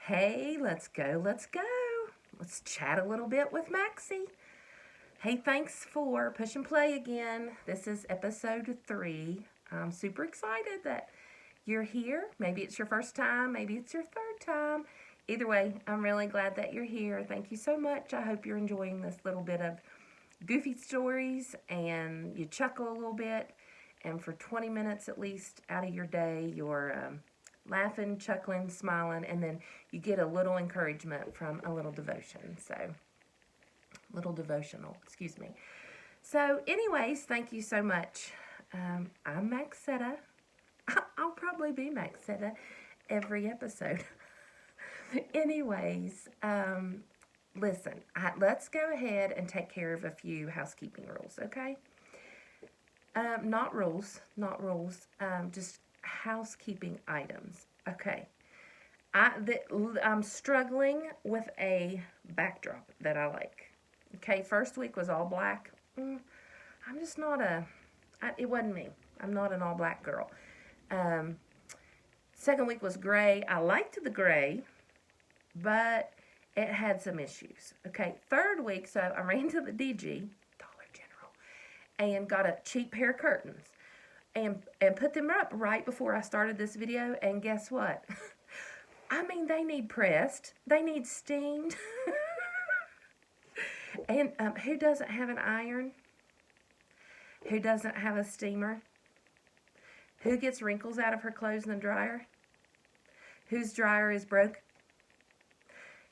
Hey, let's go, let's go. Let's chat a little bit with Maxie. Hey, thanks for push and play again. This is episode 3. I'm super excited that you're here. Maybe it's your first time, maybe it's your third time. Either way, I'm really glad that you're here. Thank you so much. I hope you're enjoying this little bit of goofy stories and you chuckle a little bit. And for 20 minutes at least out of your day, you're laughing, chuckling, smiling, and then you get a little encouragement from a little devotion. So, little devotional, excuse me. So, anyways, thank you so much. I'm Maxetta. I'll probably be Maxetta every episode. anyways, listen, let's go ahead and take care of a few housekeeping rules, okay? Not rules, just housekeeping items. Okay. I'm struggling with a backdrop that I like. Okay, first week was all black. I'm just not it wasn't me. I'm not an all black girl. Second week was gray. I liked the gray, but it had some issues. Okay, third week, so I ran to the DG, Dollar General, and got a cheap pair of curtains and put them up right before I started this video, and guess what? I mean, they need pressed. They need steamed. And who doesn't have an iron? Who doesn't have a steamer? Who gets wrinkles out of her clothes in the dryer? Whose dryer is broke?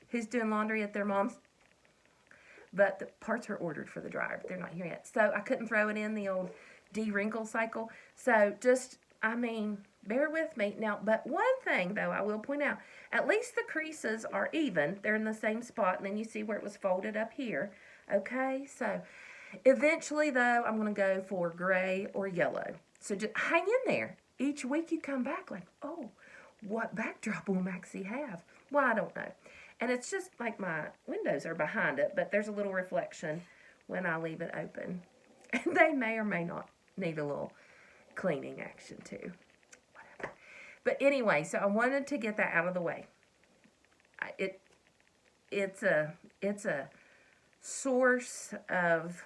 Who's doing laundry at their mom's? But the parts are ordered for the dryer, but they're not here yet. So I couldn't throw it in the old de-wrinkle cycle. So just, bear with me. Now, but one thing, though, I will point out, at least the creases are even. They're in the same spot, and then you see where it was folded up here. Okay, so eventually, though, I'm going to go for gray or yellow. So just hang in there. Each week you come back like, oh, what backdrop will Maxie have? Well, I don't know. And it's just like my windows are behind it, but there's a little reflection when I leave it open. And they may or may not need a little cleaning action too. Whatever. But anyway, so I wanted to get that out of the way. It's a source of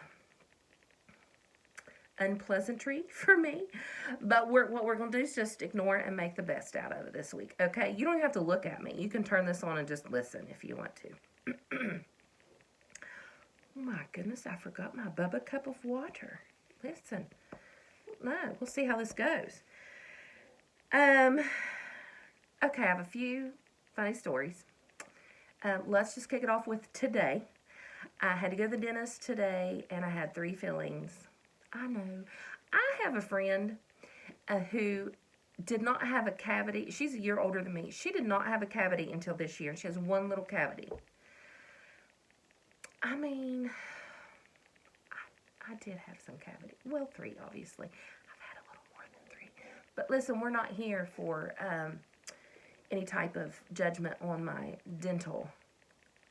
unpleasantry for me, but what we're going to do is just ignore it and make the best out of it this week, okay? You don't have to look at me. You can turn this on and just listen if you want to. Oh my goodness, I forgot my Bubba cup of water. Listen. No, we'll see how this goes. Okay, I have a few funny stories. Let's just kick it off with today. I had to go to the dentist today, and I had 3 fillings. I know. I have a friend who did not have a cavity. She's a year older than me. She did not have a cavity until this year. She has one little cavity. I did have some cavity. Well, 3, obviously. I've had a little more than 3. But listen, we're not here for any type of judgment on my dental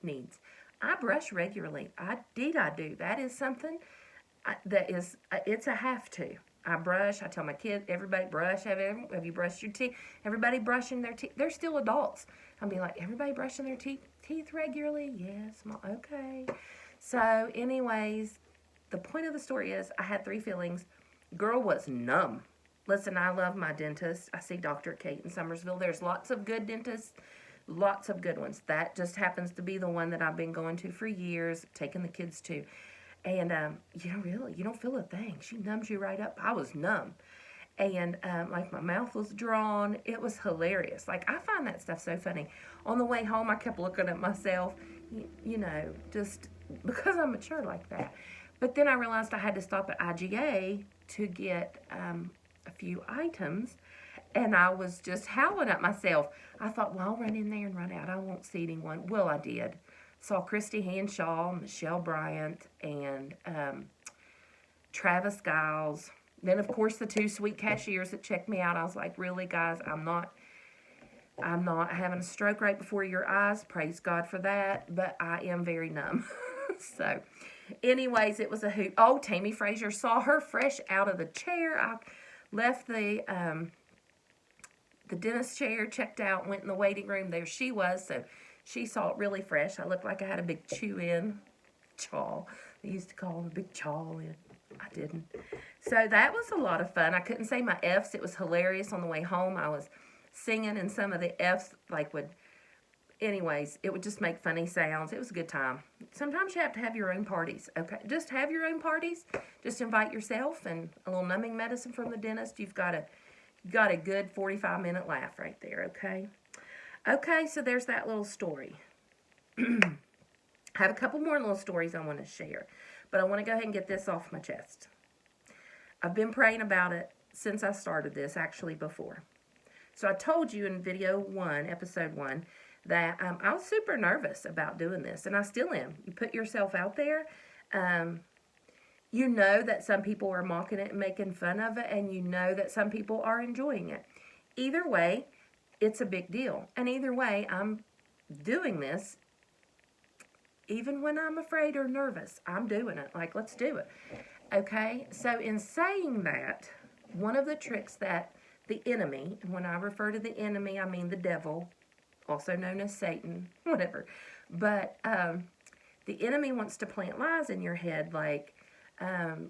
needs. I brush regularly. I do. That is something it's a have to. I brush. I tell my kids, everybody brush. Have you brushed your teeth? Everybody brushing their teeth. They're still adults. I'll be like, everybody brushing their teeth regularly? Yes. Okay. So anyways, the point of the story is I had 3 fillings. Girl was numb. Listen, I love my dentist. I see Dr. Kate in Summersville. There's lots of good dentists. Lots of good ones. That just happens to be the one that I've been going to for years, taking the kids to. And, you don't feel a thing. She numbs you right up. I was numb. And, like, my mouth was drawn. It was hilarious. Like, I find that stuff so funny. On the way home, I kept looking at myself, just because I'm mature like that. But then I realized I had to stop at IGA to get a few items. And I was just howling at myself. I thought, well, I'll run in there and run out. I won't see anyone. Well, I did. Saw Christy Hanshaw, Michelle Bryant, and Travis Giles. Then, of course, the 2 sweet cashiers that checked me out. I was like, really, guys, I'm not having a stroke right before your eyes. Praise God for that. But I am very numb. So, anyways, it was a hoot. Oh, Tammy Frazier, saw her fresh out of the chair. I left the the dentist chair, checked out, went in the waiting room. There she was. So she saw it really fresh. I looked like I had a big chew-in chaw. They used to call them a big chaw-in. I didn't. So that was a lot of fun. I couldn't say my F's. It was hilarious. On the way home, I was singing, and some of the F's anyways, it would just make funny sounds. It was a good time. Sometimes you have to have your own parties, okay? Just have your own parties. Just invite yourself and a little numbing medicine from the dentist. You've got a good 45-minute laugh right there, okay? Okay, so there's that little story. I have a couple more little stories I want to share, but I want to go ahead and get this off my chest. I've been praying about it since I started this, actually before. So I told you in video 1, episode 1, that I was super nervous about doing this, and I still am. You put yourself out there. You know that some people are mocking it and making fun of it, and you know that some people are enjoying it. Either way, it's a big deal. And either way, I'm doing this even when I'm afraid or nervous. I'm doing it. Like, let's do it. Okay? So in saying that, one of the tricks that the enemy, and when I refer to the enemy, I mean the devil, also known as Satan, whatever. But the enemy wants to plant lies in your head like,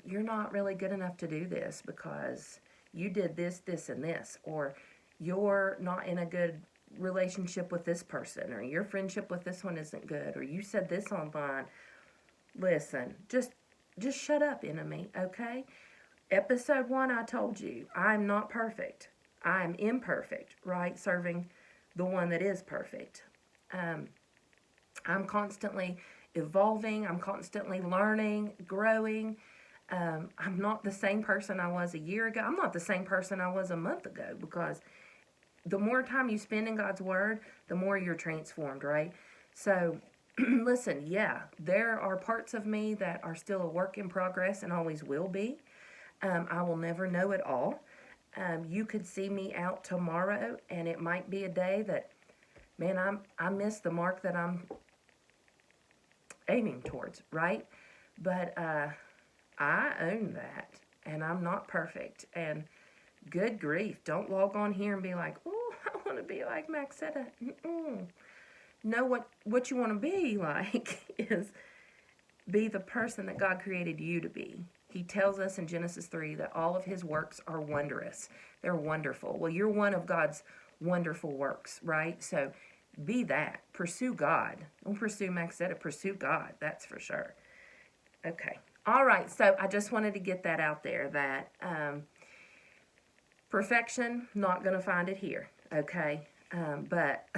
you're not really good enough to do this because you did this, this, and this. Or you're not in a good relationship with this person. Or your friendship with this one isn't good. Or you said this online. Listen, just shut up, enemy, okay? Episode 1, I told you, I'm not perfect. I'm imperfect, right? Serving the one that is perfect. I'm constantly evolving. I'm constantly learning, growing. I'm not the same person I was a year ago. I'm not the same person I was a month ago, because the more time you spend in God's Word, the more you're transformed, right? So, listen, yeah, there are parts of me that are still a work in progress and always will be. I will never know it all. You could see me out tomorrow, and it might be a day that, man, I missed the mark that I'm aiming towards, right? But I own that, and I'm not perfect. And good grief, don't log on here and be like, oh, I want to be like Maxetta. No, what you want to be like is be the person that God created you to be. He tells us in Genesis 3 that all of his works are wondrous. They're wonderful. Well, you're one of God's wonderful works, right? So be that. Pursue God. Don't pursue Maxetta. Pursue God. That's for sure. Okay. All right. So I just wanted to get that out there, that perfection, not going to find it here. Okay. But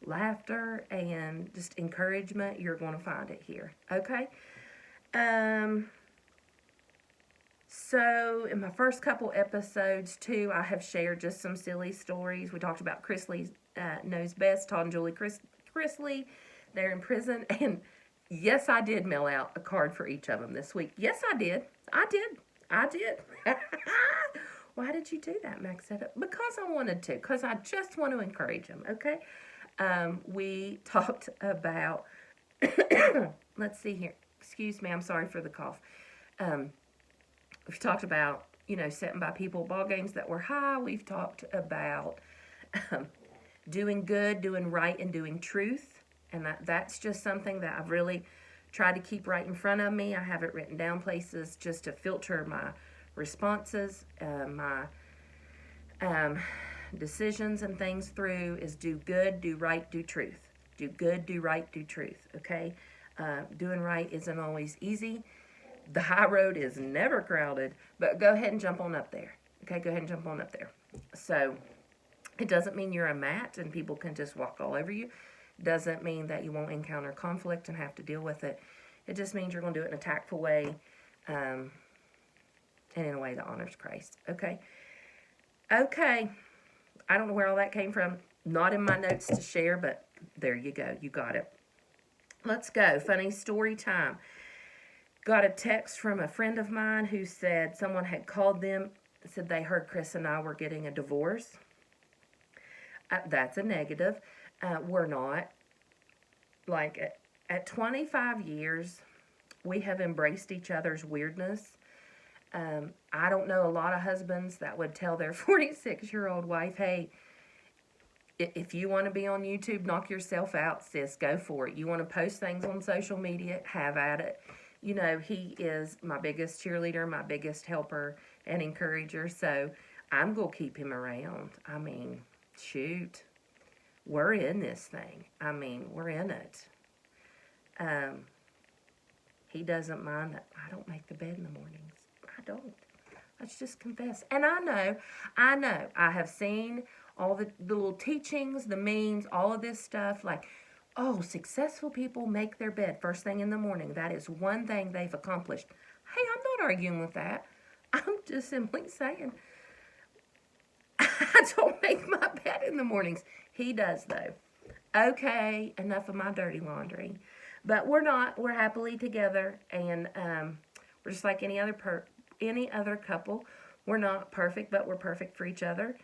laughter and just encouragement, you're going to find it here. Okay. So in my first couple episodes too, I have shared just some silly stories. We talked about Chrisley Knows Best, Todd and Julie Chrisley. They're in prison, and yes, I did mail out a card for each of them this week. Yes, I did. I did. Why did you do that, Maxetta? Because I wanted to. Because I just want to encourage them. Okay. We talked about. Let's see here. Excuse me. I'm sorry for the cough. We've talked about, setting by people ball games that were high. We've talked about doing good, doing right, and doing truth. And that's just something that I've really tried to keep right in front of me. I have it written down places just to filter my responses, my decisions and things through is do good, do right, do truth. Do good, do right, do truth, okay? Doing right isn't always easy. The high road is never crowded, but go ahead and jump on up there. Okay, go ahead and jump on up there. So it doesn't mean you're a mat and people can just walk all over you. It doesn't mean that you won't encounter conflict and have to deal with it. It just means you're going to do it in a tactful way and in a way that honors Christ. Okay? Okay. I don't know where all that came from. Not in my notes to share, but there you go. You got it. Let's go. Funny story time. Got a text from a friend of mine who said someone had called them, said they heard Chris and I were getting a divorce. That's a negative. We're not. Like, at 25 years, we have embraced each other's weirdness. I don't know a lot of husbands that would tell their 46-year-old wife, hey, If you want to be on YouTube, knock yourself out, sis. Go for it. You want to post things on social media, have at it. You know, he is my biggest cheerleader, my biggest helper and encourager. So I'm going to keep him around. I mean, shoot. We're in this thing. I mean, we're in it. He doesn't mind that I don't make the bed in the mornings. I don't. Let's just confess. And I know, I have seen all the little teachings, the memes, all of this stuff. Like, oh, successful people make their bed first thing in the morning. That is one thing they've accomplished. Hey, I'm not arguing with that. I'm just simply saying, I don't make my bed in the mornings. He does, though. Okay, enough of my dirty laundry. But we're not. We're happily together, and we're just like any other couple. We're not perfect, but we're perfect for each other.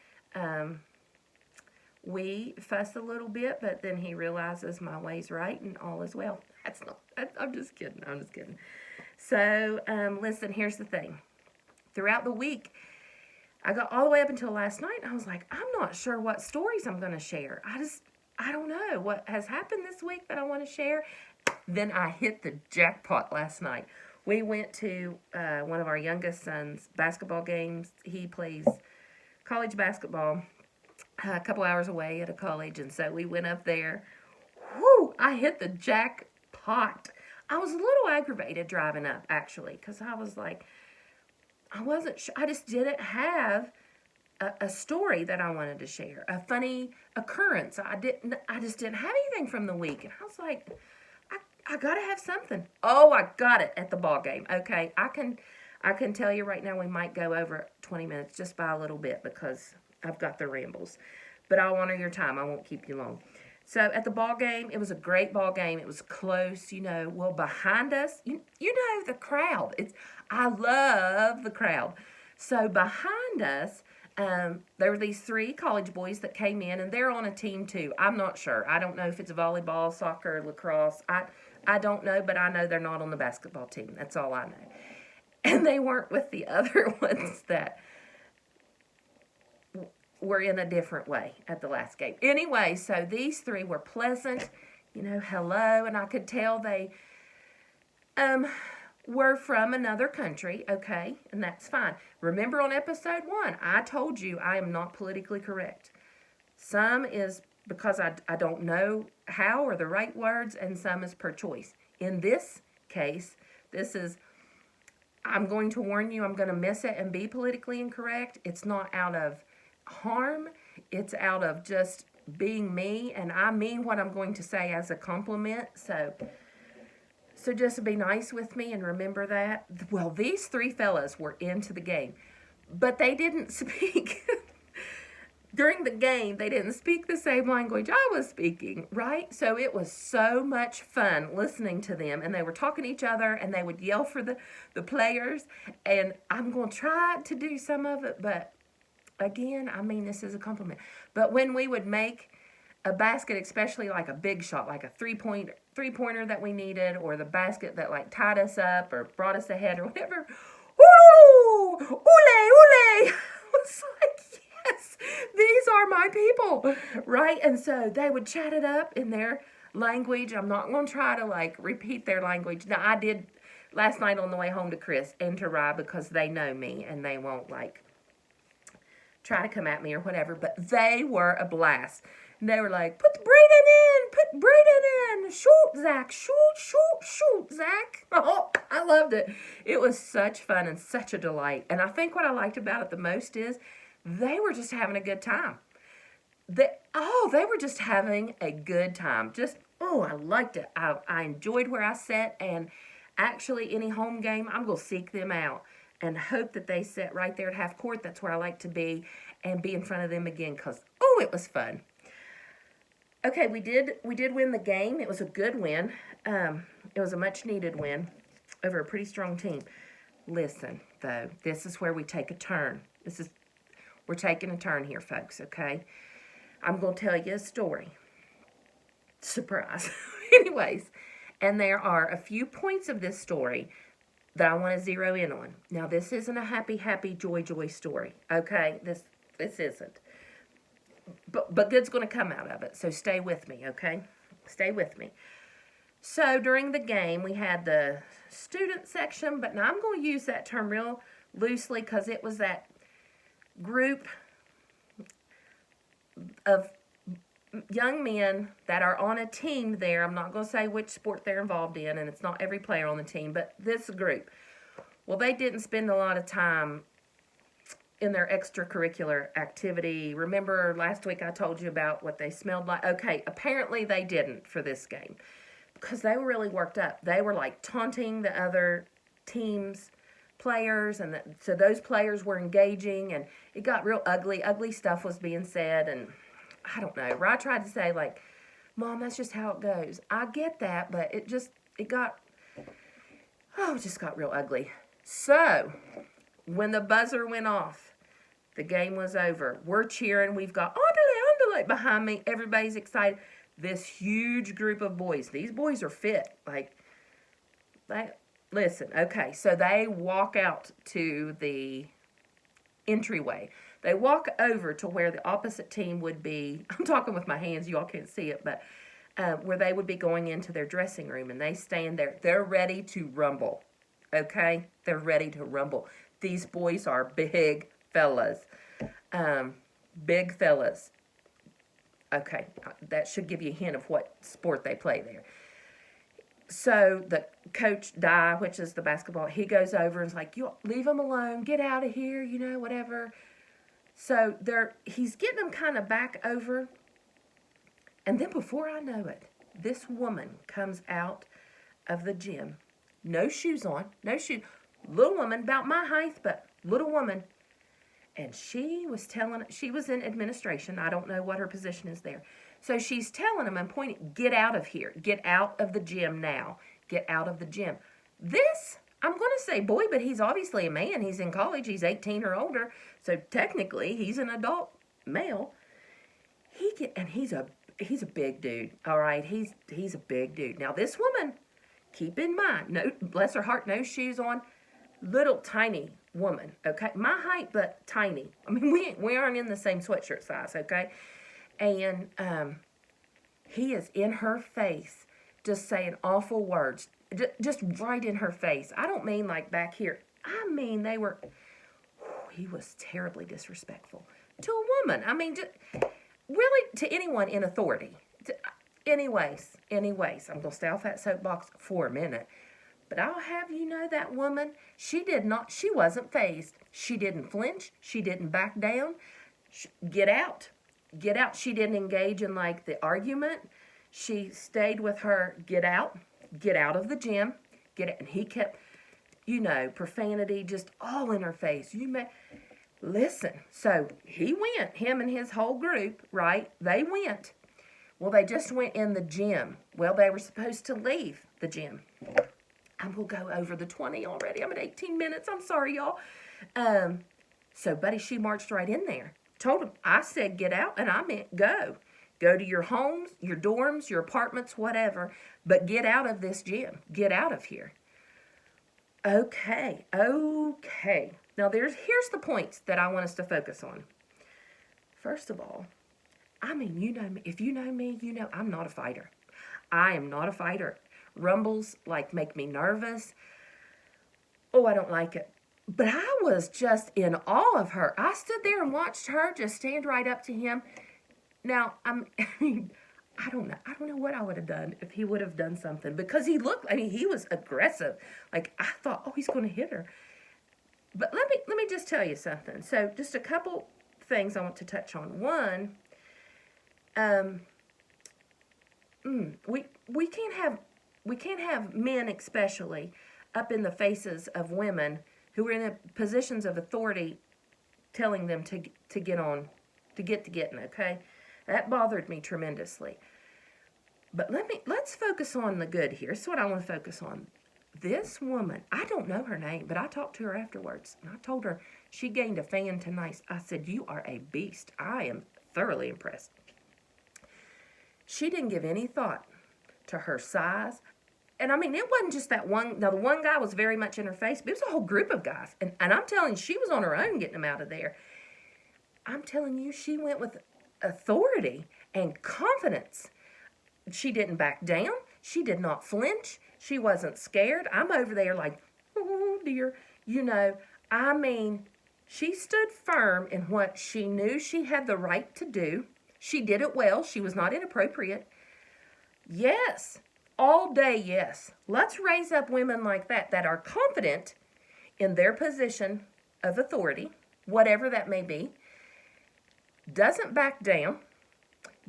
We fuss a little bit, but then he realizes my way's right, and all is well. I'm just kidding. I'm just kidding. So, listen, here's the thing. Throughout the week, I got all the way up until last night, and I was like, I'm not sure what stories I'm going to share. I don't know what has happened this week that I want to share. Then I hit the jackpot last night. We went to one of our youngest son's basketball games. He plays college basketball a couple hours away at a college, and so we went up there. Whoo! I hit the jackpot. I was a little aggravated driving up, actually, because I was like, I wasn't sure. I just didn't have a story that I wanted to share, a funny occurrence. I just didn't have anything from the week, and I was like, I gotta have something. Oh, I got it at the ball game. Okay, I can tell you right now we might go over 20 minutes just by a little bit because I've got the rambles. But I'll honor your time. I won't keep you long. So at the ball game, it was a great ball game. It was close, you know. Well, behind us, you know the crowd. I love the crowd. So behind us, there were these 3 college boys that came in, and they're on a team too. I'm not sure. I don't know if it's volleyball, soccer, lacrosse. I don't know, but I know they're not on the basketball team. That's all I know. And they weren't with the other ones that were in a different way at the last game. Anyway, so these 3 were pleasant, you know, hello, and I could tell they were from another country, okay, and that's fine. Remember on episode 1, I told you I am not politically correct. Some is because I don't know how or the right words, and some is per choice. In this case, I'm going to warn you, I'm going to miss it and be politically incorrect. It's not out of harm. It's out of just being me, and I mean what I'm going to say as a compliment. So just be nice with me and remember that. Well, these 3 fellas were into the game, but they didn't speak. During the game, they didn't speak the same language I was speaking, right? So it was so much fun listening to them, and they were talking to each other, and they would yell for the players, and I'm going to try to do some of it, but again, I mean this is a compliment. But when we would make a basket, especially like a big shot, like a three-pointer that we needed, or the basket that like tied us up or brought us ahead or whatever, ooh, ole, ole. I was like, yes, these are my people, right? And so they would chat it up in their language. I'm not going to try to like repeat their language. Now, I did last night on the way home to Chris and to Rye because they know me and they won't like try to come at me or whatever, but they were a blast. And they were like, put Braden in, shoot, Zach, shoot, Zach. Oh, I loved it. It was such fun and such a delight. And I think what I liked about it the most is they were just having a good time. They were just having a good time. I liked it. I enjoyed where I sat, and actually any home game, I'm going to seek them out and hope that they sit right there at half court. That's where I like to be, and be in front of them again because, it was fun. Okay, we did win the game. It was a good win. It was a much-needed win over a pretty strong team. Listen, though, this is where we take a turn. We're taking a turn here, folks, okay? I'm going to tell you a story. Surprise. Anyways, and there are a few points of this story that I want to zero in on. Now, this isn't a happy, joy story, okay? This isn't. but good's going to come out of it. So stay with me, okay? Stay with me. So during the game, we had the student section, but now I'm going to use that term real loosely because it was that group of young men that are on a team there. I'm not going to say which sport they're involved in, and it's not every player on the team, but this group. Well, they didn't spend a lot of time in their extracurricular activity. Remember last week I told you about what they smelled like? Okay, apparently they didn't for this game because they were really worked up. They were like taunting the other team's players, and so those players were engaging, and it got real ugly. Ugly stuff was being said, and I don't know. I tried to say, like, Mom, that's just how it goes. I get that, but it just got real ugly. So, when the buzzer went off, the game was over. We're cheering. We've got Andale behind me. Everybody's excited. This huge group of boys. These boys are fit. Listen, okay, so they walk out to the entryway. They walk over to where the opposite team would be. I'm talking with my hands. You all can't see it, but where they would be going into their dressing room, and they stand there. They're ready to rumble, okay? They're ready to rumble. These boys are big fellas. Big fellas. Okay, that should give you a hint of what sport they play there. So the coach, Di, which is the basketball, he goes over and is like, you leave them alone, get out of here, whatever. So he's getting them kind of back over. And then before I know it, this woman comes out of the gym. No shoes on, no shoes. Little woman, about my height, but little woman. And she was in administration. I don't know what her position is there. So she's telling them and pointing, get out of here. Get out of the gym now. Get out of the gym. This, I'm going to say boy, but he's obviously a man. He's in college. He's 18 or older. So technically, he's an adult male. He's a big dude. All right, he's a big dude. Now this woman, keep in mind, no, bless her heart, no shoes on, little tiny woman. Okay, my height, but tiny. I mean, we aren't in the same sweatshirt size. Okay. And he is in her face, just saying awful words, just right in her face. I don't mean like back here. I mean he was terribly disrespectful to a woman. I mean, really to anyone in authority. Anyways, I'm going to stay off that soapbox for a minute. But I'll have you know that woman, she wasn't fazed. She didn't flinch. She didn't back down. Get out. Get out. She didn't engage in like the argument. She stayed with her, get out of the gym, and he kept, profanity just all in her face. Listen, so he went, him and his whole group, right? They went. Well, they just went in the gym. Well, they were supposed to leave the gym. I'm going to go over the 20 already. I'm at 18 minutes. I'm sorry, y'all. So, buddy, she marched right in there. Told him, I said get out, and I meant go. Go to your homes, your dorms, your apartments, whatever, but get out of this gym. Get out of here. Okay. Now, here's the points that I want us to focus on. First of all, I mean, if you know me, I'm not a fighter. I am not a fighter. Rumbles, make me nervous. Oh, I don't like it. But I was just in awe of her. I stood there and watched her just stand right up to him. Now, I don't know what I would have done if he would have done something. Because he was aggressive. I thought, oh, he's going to hit her. But let me just tell you something. So, just a couple things I want to touch on. One, we can't have men especially up in the faces of women who are in the positions of authority telling them to get to getting, okay? That bothered me tremendously. But let's focus on the good here. That's what I want to focus on. This woman, I don't know her name, but I talked to her afterwards, and I told her she gained a fan tonight. I said, you are a beast. I am thoroughly impressed. She didn't give any thought to her size. And I mean, it wasn't just that one. Now, the one guy was very much in her face, but it was a whole group of guys. And I'm telling you, she was on her own getting them out of there. I'm telling you, she went with authority and confidence. She didn't back down. She did not flinch. She wasn't scared. I'm over there like, oh dear. You know, I mean, she stood firm in what she knew she had the right to do. She did it well. She was not inappropriate. Yes, all day, yes. Let's raise up women like that are confident in their position of authority, whatever that may be, doesn't back down,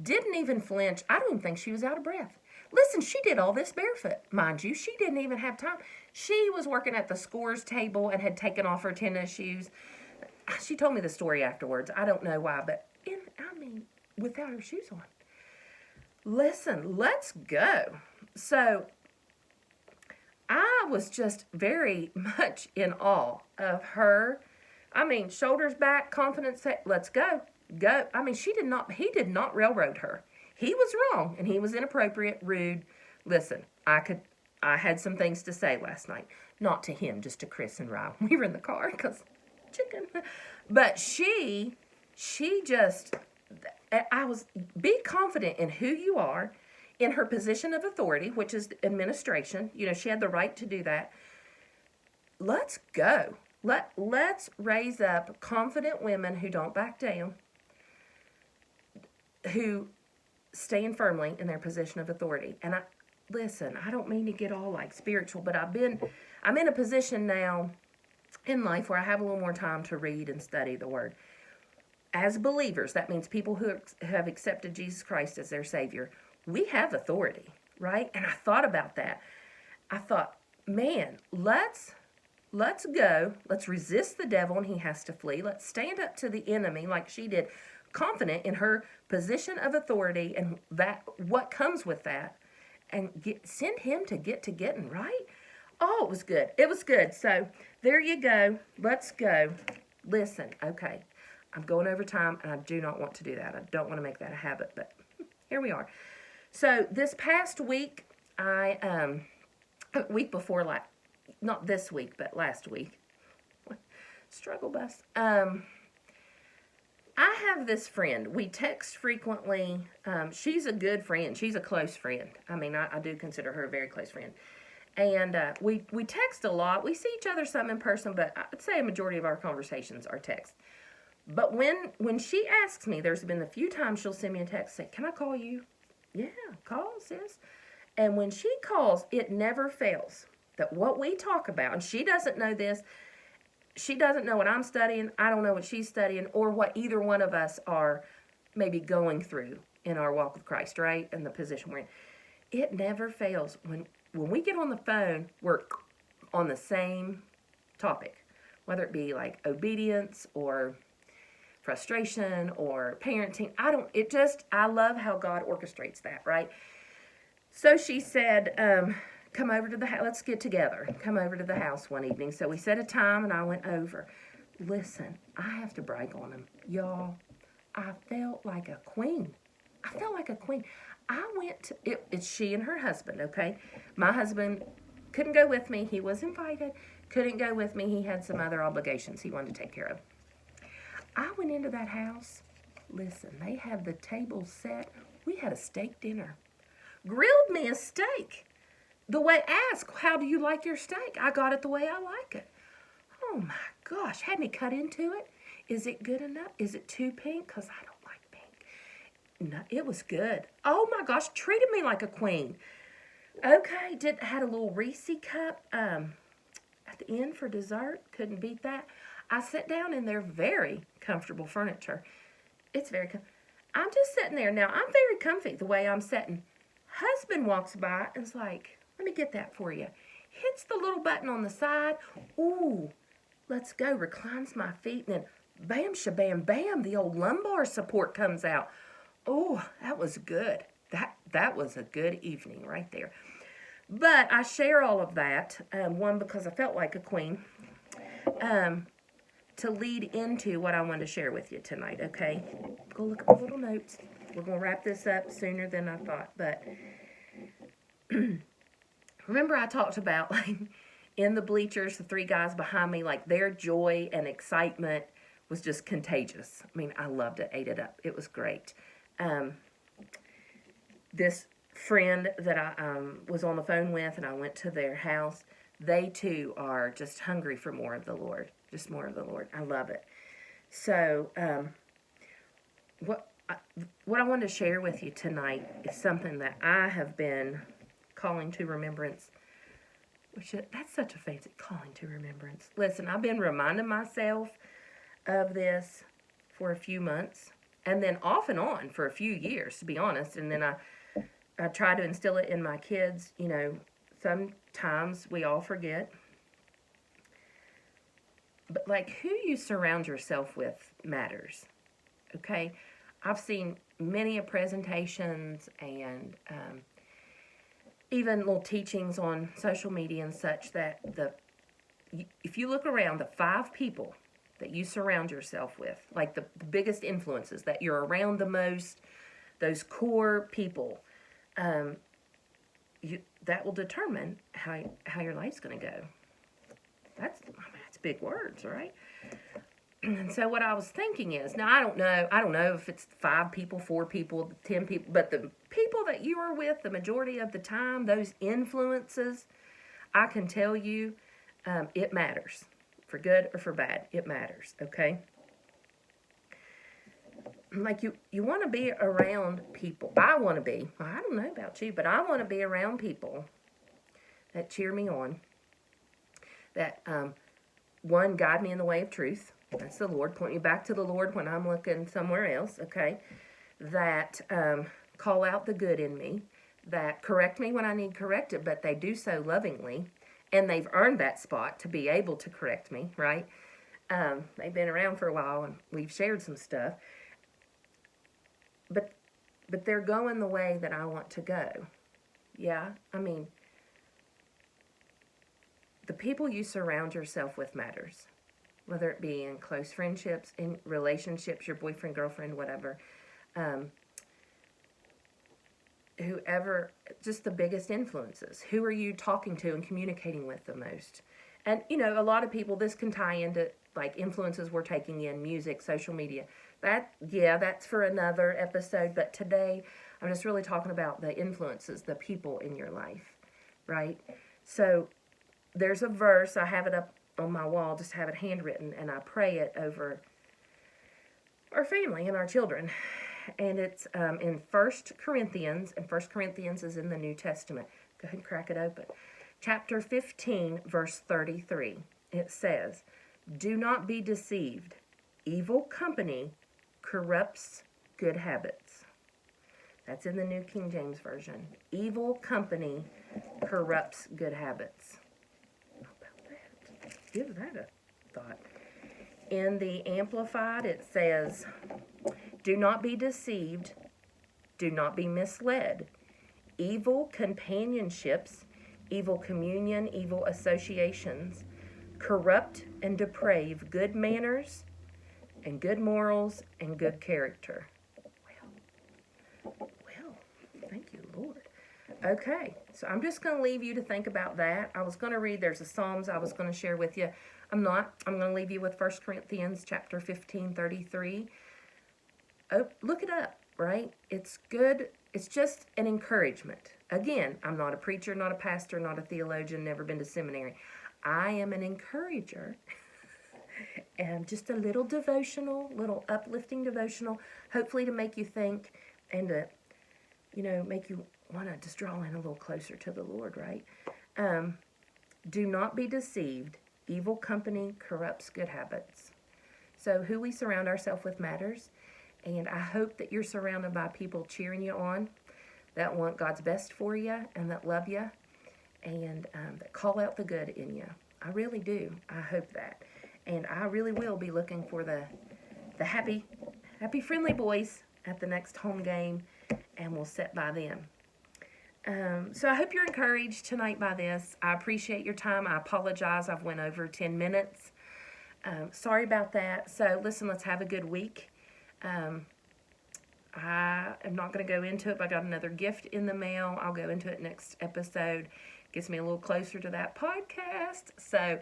didn't even flinch. I don't even think she was out of breath. Listen, she did all this barefoot, mind you. She didn't even have time. She was working at the scores table and had taken off her tennis shoes. She told me the story afterwards. I don't know why, but without her shoes on. Listen, let's go. So I was just very much in awe of her. Shoulders back, confidence, let's go. Go. He did not railroad her. He was wrong and he was inappropriate, rude. Listen, I had some things to say last night. Not to him, just to Chris and Ryan. We were in the car because chicken. But she just, be confident in who you are, in her position of authority, which is administration. You know, she had the right to do that. Let's go. Let's raise up confident women who don't back down, who stand firmly in their position of authority. And I don't mean to get all like spiritual, but I'm in a position now in life where I have a little more time to read and study the Word. As believers, that means people who have accepted Jesus Christ as their Savior, we have authority, right? And I thought about that. I thought, man, let's go. Let's resist the devil and he has to flee. Let's stand up to the enemy like she did, confident in her position of authority and that what comes with that, and send him to getting right. Oh, it was good. It was good. So there you go. Let's go. Listen, okay. I'm going over time, and I do not want to do that. I don't want to make that a habit, but here we are. So this past week, week before last, not this week, but last week, struggle bus. I have this friend. We text frequently. She's a good friend. She's a close friend. I do consider her a very close friend. And we text a lot. We see each other some in person, but I'd say a majority of our conversations are text. But when she asks me, there's been a few times she'll send me a text, say, can I call you? Yeah, call, sis. And when she calls, it never fails that what we talk about, and she doesn't know this, she doesn't know what I'm studying, I don't know what she's studying, or what either one of us are maybe going through in our walk with Christ, right? And the position we're in. It never fails. When we get on the phone, we're on the same topic, whether it be like obedience or frustration or parenting. I love how God orchestrates that, right? So she said, come over to the house, let's get together. Come over to the house one evening. So we set a time and I went over. Listen, I have to brag on him. Y'all, I felt like a queen. I went to, it's she and her husband, okay? My husband couldn't go with me. He was invited. Couldn't go with me. He had some other obligations he wanted to take care of. I went into that house. Listen, they had the table set. We had a steak dinner. Grilled me a steak. The way, ask, how do you like your steak? I got it the way I like it. Oh my gosh, had me cut into it. Is it good enough? Is it too pink? Because I don't like pink. No, it was good. Oh my gosh, treated me like a queen. Okay, had a little Reese cup at the end for dessert. Couldn't beat that. I sat down in their very comfortable furniture. It's very I'm just sitting there. Now, I'm very comfy the way I'm sitting. Husband walks by and is like, let me get that for you. Hits the little button on the side. Ooh, let's go. Reclines my feet. And then bam, shabam, bam, the old lumbar support comes out. Oh, that was good. That was a good evening right there. But I share all of that, one, because I felt like a queen, to lead into what I want to share with you tonight, okay? Go look at my little notes. We're going to wrap this up sooner than I thought, but remember I talked about, like, in the bleachers, the three guys behind me, like, their joy and excitement was just contagious. I mean, I loved it, ate it up. It was great. This friend that I was on the phone with, and I went to their house, they too are just hungry for more of the Lord, just more of the Lord. I love it. So, what I wanted to share with you tonight is something that I have been calling to remembrance. That's such a fancy, calling to remembrance. Listen, I've been reminding myself of this for a few months, and then off and on for a few years, to be honest. And then I try to instill it in my kids. You know, sometimes we all forget. But like, who you surround yourself with matters, okay? I've seen many presentations and even little teachings on social media and such that if you look around, the 5 people that you surround yourself with, like the biggest influences that you're around the most, those core people, that will determine how your life's going to go. That's big words, right? And so what I was thinking is, now I don't know if it's 5 people, 4 people, 10 people, but the people that you are with the majority of the time, those influences, I can tell you, it matters. For good or for bad, it matters, okay? Like you want to be around people. I want to be, I don't know about you, but I want to be around people that cheer me on, that, one, guide me in the way of truth. That's the Lord. Point me back to the Lord when I'm looking somewhere else, okay? That call out the good in me, that correct me when I need corrected, but they do so lovingly, and they've earned that spot to be able to correct me, right? They've been around for a while, and we've shared some stuff. But they're going the way that I want to go. Yeah, I mean, the people you surround yourself with matters. Whether it be in close friendships, in relationships, your boyfriend, girlfriend, whatever. Whoever, just the biggest influences. Who are you talking to and communicating with the most? And, you know, a lot of people, this can tie into, like, influences we're taking in, music, social media. That's for another episode. But today, I'm just really talking about the influences, the people in your life, right? So, there's a verse, I have it up on my wall, just have it handwritten, and I pray it over our family and our children. And it's in 1 Corinthians, and 1 Corinthians is in the New Testament. Go ahead and crack it open. Chapter 15, verse 33. It says, "Do not be deceived. Evil company corrupts good habits." That's in the New King James Version. Evil company corrupts good habits. Give that a thought. In the Amplified, it says, "Do not be deceived. Do not be misled. Evil companionships, evil communion, evil associations corrupt and deprave good manners and good morals and good character." Well, thank you, Lord. Okay, so I'm just going to leave you to think about that. I was going to read, there's a Psalms I was going to share with you. I'm not. I'm going to leave you with 1 Corinthians chapter 15, 33. Oh, look it up, right? It's good. It's just an encouragement. Again, I'm not a preacher, not a pastor, not a theologian, never been to seminary. I am an encourager. And just a little devotional, little uplifting devotional, hopefully to make you think and to, make you want to just draw in a little closer to the Lord, right? Do not be deceived. Evil company corrupts good habits. So who we surround ourselves with matters. And I hope that you're surrounded by people cheering you on, that want God's best for you and that love you and that call out the good in you. I really do. I hope that. And I really will be looking for the happy, friendly boys at the next home game, and we'll sit by them. So I hope you're encouraged tonight by this. I appreciate your time. I apologize. I've went over 10 minutes. Sorry about that. So listen, let's have a good week. I am not going to go into it, but I got another gift in the mail. I'll go into it next episode. Gets me a little closer to that podcast. So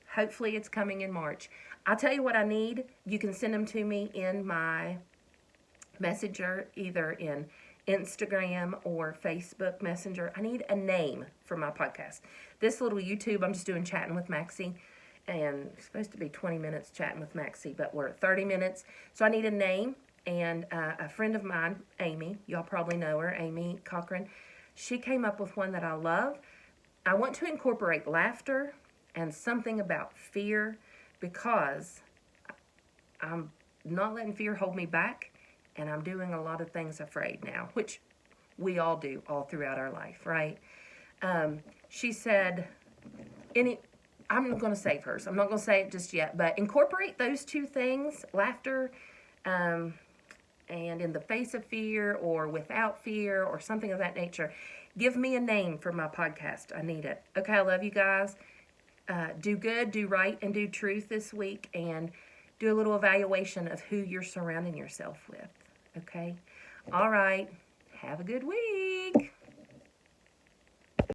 hopefully it's coming in March. I'll tell you what I need. You can send them to me in my Messenger, either in Instagram or Facebook Messenger. I need a name for my podcast. This little YouTube, I'm just doing chatting with Maxie, and it's supposed to be 20 minutes chatting with Maxie, but we're at 30 minutes. So I need a name, and a friend of mine, Amy, y'all probably know her, Amy Cochran, she came up with one that I love. I want to incorporate laughter and something about fear, because I'm not letting fear hold me back, and I'm doing a lot of things afraid now, which we all do all throughout our life, right? She said, I'm going to save hers. I'm not going to say it just yet, but incorporate those two things, laughter, and in the face of fear or without fear or something of that nature. Give me a name for my podcast. I need it. Okay, I love you guys. Do good, do right, and do truth this week, and do a little evaluation of who you're surrounding yourself with. Okay? All right. Have a good week.